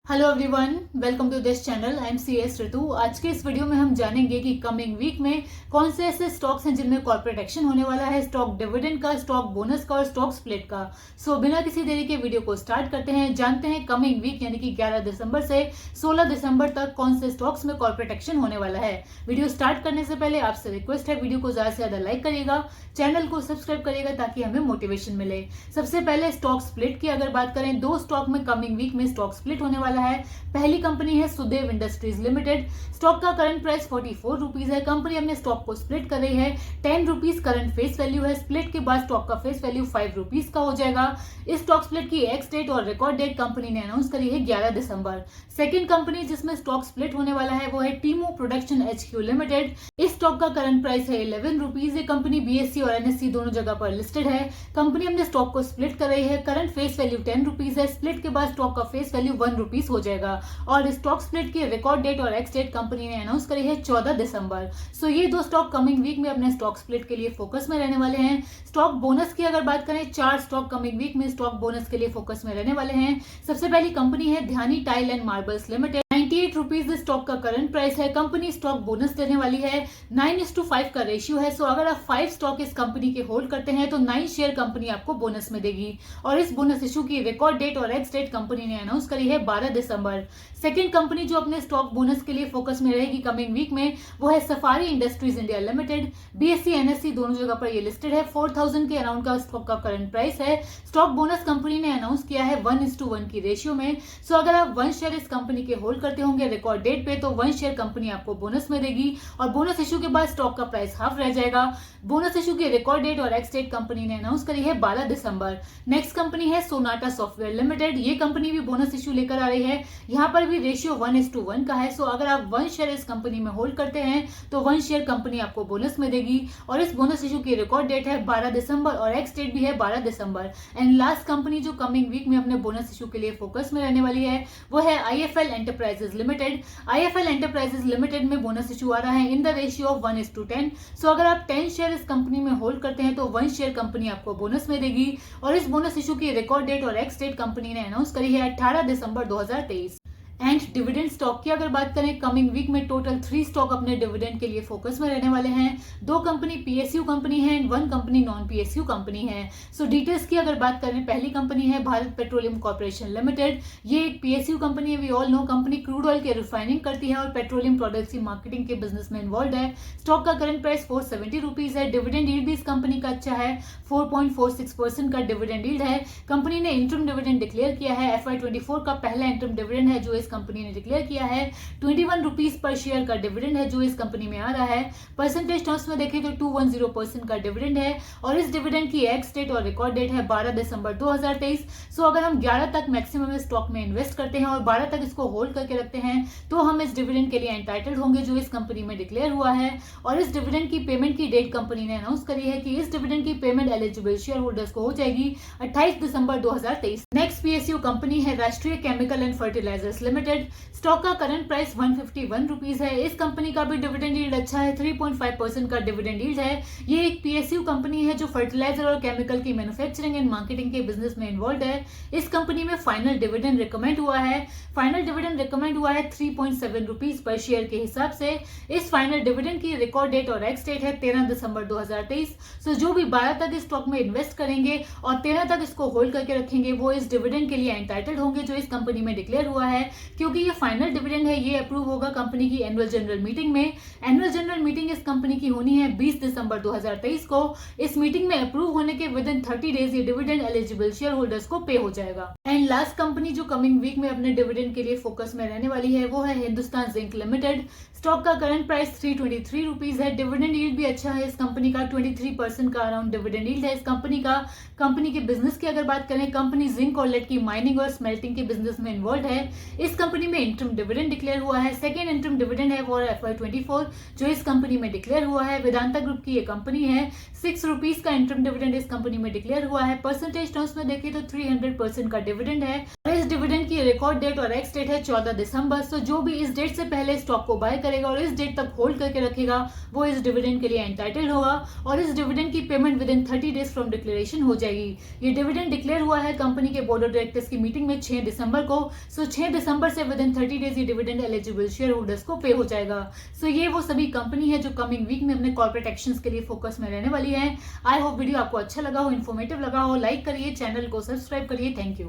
Hello everyone, welcome to this channel. I am C S Ritu. आज के इस video में हम जानेंगे कि कमिंग वीक में कौन से ऐसे स्टॉक्स हैं जिनमें कॉर्पोरेट एक्शन होने वाला है, स्टॉक डिविडेंड का, स्टॉक बोनस का और स्टॉक स्प्लिट का। बिना किसी देरी के वीडियो को स्टार्ट करते हैं। जानते हैं कमिंग वीक यानी कि 11 दिसंबर से 16 दिसंबर तक कौन से स्टॉक्स में कॉर्पोरेट एक्शन होने वाला है। वीडियो स्टार्ट करने से पहले आपसे रिक्वेस्ट है, वीडियो को ज्यादा से ज्यादा लाइक करिएगा, चैनल को सब्सक्राइब करिएगा ताकि हमें मोटिवेशन मिले। सबसे पहले स्टॉक स्प्लिट की अगर बात करें, दो स्टॉक में कमिंग वीक में स्टॉक स्प्लिट होने वाला है। पहली कंपनी है सुदेव इंडस्ट्रीज लिमिटेड। स्टॉक का करंट प्राइस 44 रुपीज है। कंपनी अपने स्टॉक को स्प्लिट कर रही है। 10 रुपीज करंट फेस वैल्यू है। स्प्लिट के बाद स्टॉक का फेस वैल्यू 5 रुपीज का हो जाएगा। इस स्टॉक स्प्लिट की एक्स डेट और रिकॉर्ड डेट कंपनी ने अनाउंस करी है 11 दिसंबर। सेकंड कंपनी जिसमें स्टॉक स्प्लिट होने वाला है वो है टीमो प्रोडक्शन एचक्यू लिमिटेड। इस स्टॉक का करंट प्राइस है 11 रुपीज। ये कंपनी बीएससी और एनएससी दोनों जगह पर लिस्टेड है। कंपनी अपने स्टॉक को स्प्लिट कर रही है। करंट फेस वैल्यू 10 रुपीज है। स्प्लिट के बाद स्टॉक का फेस वैल्यू 1 रुपीज हो जाएगा। और स्टॉक स्प्लिट की रिकॉर्ड डेट और एक्स डेट कंपनी ने अनाउंस करी है 14 दिसंबर। ये दो स्टॉक कमिंग वीक में अपने स्टॉक स्प्लिट के लिए फोकस में रहने वाले हैं। स्टॉक बोनस की अगर बात करें, 4 स्टॉक कमिंग वीक में स्टॉक बोनस के लिए फोकस में रहने वाले हैं। सबसे पहली कंपनी है Dhyani tile and marbles limited. 98 rupees stock का करंट प्राइस है। कंपनी स्टॉक बोनस देने वाली है। 9:5 का रेशियो है। अगर आप 5 स्टॉक इस कंपनी के होल्ड करते हैं तो 9 शेयर कंपनी आपको बोनस में देगी। और इस बोनस इशू की रिकॉर्ड डेट और एक्स डेट कंपनी ने अनाउंस करी है 12 दिसंबर। सेकंड कंपनी जो अपने स्टॉक बोनस के लिए फोकस में रहेगी कमिंग वीक में वो है safari industries India limited. BSc NSC दोनों जगह पर ये लिस्टेड है। 4000 के अराउंड का स्टॉक का करंट प्राइस है। स्टॉक बोनस कंपनी ने अनाउंस किया है 1:1 की रेशियो में। अगर आप 1 शेयर इस कंपनी के होल्ड करते होंगे रिकॉर्ड डेट पे तो 1 शेयर कंपनी आपको बोनस में देगी और बोनस इशू के बाद स्टॉक का प्राइस हाफ रह जाएगा। बोनस इशू की रिकॉर्ड डेट और एक्स डेट कंपनी ने अनाउंस करी है 12 दिसंबर। नेक्स्ट कंपनी है सोनाटा सॉफ्टवेयर लिमिटेड। ये कंपनी भी बोनस इशू लेकर आ रही है। यहाँ पर भी रेशियो 1:1 का है। अगर आप 1 शेयर इस कंपनी में होल्ड करते हैं तो 1 शेयर कंपनी आपको बोनस में देगी और इस बोनस इशू की रिकॉर्ड डेट है 12 दिसंबर और एक्स डेट भी है 12 दिसंबर। एंड लास्ट कंपनी जो कमिंग वीक में अपने बोनस इशू के लिए फोकस में रहने वाली है वो है IFL enterprises limited. IFL enterprises limited में बोनस इशू आ रहा है इन द रेशियो ऑफ 1:10। अगर आप 10 शेयर इस कंपनी में होल्ड करते हैं तो 1 शेयर कंपनी आपको बोनस में देगी और इस बोनस इशू की रिकॉर्ड डेट और एक्स डेट कंपनी ने अनाउंस करी है 18 दिसंबर 2023। एंड डिविडेंड स्टॉक की अगर बात करें, कमिंग वीक में टोटल 3 स्टॉक अपने डिविडेंड के लिए फोकस में रहने वाले हैं। 2 कंपनी पीएसयू कंपनी है and 1 company non PSU company है। डिटेल्स की अगर बात करें, पहली कंपनी है भारत पेट्रोलियम कॉर्पोरेशन लिमिटेड। ये एक पीएसयू कंपनी है। We all know company crude oil की रिफाइनिंग करती है और पेट्रोलियम प्रोडक्ट्स की मार्केटिंग के बिजनेस में इन्वॉल्व है। स्टॉक का करंट प्राइस 470 रुपीज है। डिविडेंड यील्ड भी इस कंपनी का अच्छा है। 4.46% का डिविडेंड यील्ड है। कंपनी ने इंटरम डिविडेंड डिक्लेयर किया है। FY24 का पहला इंटरम डिविडेंड है जो इस कंपनी ने डिक्लेयर किया है। 21 रुपीज पर शेयर का डिविडेंड है जो इस कंपनी में आ रहा है। परसेंटेज टर्म्स में देखें तो 210% का डिविडेंड है और इस डिविडेंड की एक्स डेट और रिकॉर्ड डेट है 12 दिसंबर 2023। अगर हम 11 तक मैक्सिमम इस स्टॉक में इन्वेस्ट करते हैं और 12 तक इसको होल्ड करके रखते हैं तो हम इस डिविडेंड के लिए एंटाइटल्ड होंगे जो इस कंपनी में डिक्लेयर हुआ है। और इस डिविडेंड की पेमेंट की डेट कंपनी ने अनाउंस करी है कि इस डिविडेंड की पेमेंट एलिजिबल शेयर होल्डर्स को हो जाएगी 28 दिसंबर 2023। नेक्स्ट पीएसयू कंपनी है Rashtriya chemical and fertilizers limited. Stock का करंट प्राइस 151 रुपीज है। इस कंपनी का भी डिविडेंड यील्ड अच्छा है। 3.5% का डिविडेंड यील्ड है। ये एक पीएसयू कंपनी है जो फर्टिलाइजर और केमिकल की मैन्युफैक्चरिंग एंड मार्केटिंग के बिजनेस में इन्वॉल्व है। इस कंपनी में फाइनल डिविडेंड रिकमेंड हुआ है। फाइनल डिविडेंड रिकमेंड हुआ है 3.7 रुपीज पर शेयर के हिसाब से। इस फाइनल डिविडेंड की रिकॉर्ड डेट और एक्स डेट है 13 दिसंबर 2023। जो भी 12 तक इस स्टॉक में इन्वेस्ट करेंगे और 13 तक इसको होल्ड करके रखेंगे वो इस डिविडेंड के लिए एंटाइटल्ड होंगे जो इस कंपनी में डिक्लेयर हुआ है। क्योंकि ये फाइनल डिविडेंड है, ये अप्रूव होगा कंपनी की एनुअल जनरल मीटिंग में। एनुअल जनरल मीटिंग इस कंपनी की होनी है 20 दिसंबर 2023 को। इस मीटिंग में अप्रूव होने के विद इन 30 डेज ये डिविडेंड एलिजिबल शेयर होल्डर्स को पे हो जाएगा। एंड लास्ट कंपनी जो कमिंग वीक में अपने डिविडेंड के लिए फोकस में रहने वाली है वो है हिंदुस्तान जिंक लिमिटेड। स्टॉक का करंट प्राइस 323 रुपीज है। डिविडेंड यील्ड भी अच्छा है इस कंपनी का। 23% का अराउंड डिविडेंड यील्ड है इस कंपनी का। कंपनी के बिजनेस की अगर बात करें, कंपनी जिंक और लेड की माइनिंग और स्मेल्टिंग के बिजनेस में इन्वॉल्व है। इस कंपनी में इंटरम डिविडेंड डिक्लेयर हुआ है। सेकेंड इंटरम डिविडेंड है वो FY24 जो इस कंपनी में डिक्लेयर हुआ है। वेदांता ग्रुप की ये कंपनी है। 6 रुपीज का इंटरम डिविडेंड इस कंपनी में डिक्लेयर हुआ है। परसेंटेज टर्म्स में देखें तो 300% का डिविडेंड है। इस डिविडेंड की रिकॉर्ड डेट और एक्स डेट है 14 दिसंबर। तो जो भी इस डेट से पहले स्टॉक को बाय करेगा और इस डेट तक होल्ड करके रखेगा वो इस डिविडेंड के लिए एंटाइटल्ड होगा और इस डिविडेंड की payment with in 30 days from declaration हो जाएगी। ये डिविडेंड डिक्लेयर हुआ है कंपनी के बोर्ड ऑफ डायरेक्टर्स की मीटिंग में 6 दिसंबर को। 6 दिसंबर से विद इन 30 डेज ये डिविडेंड एलिजिबल शेयर होल्डर्स को पे हो जाएगा। ये वो सभी कंपनी है जो कमिंग वीक में अपने कॉर्पोरेट एक्शंस के लिए फोकस में रहने वाली है। आई होप वीडियो आपको अच्छा लगा हो, इन्फॉर्मेटिव लगा हो। लाइक करिए, चैनल को सब्सक्राइब करिए। Thank you.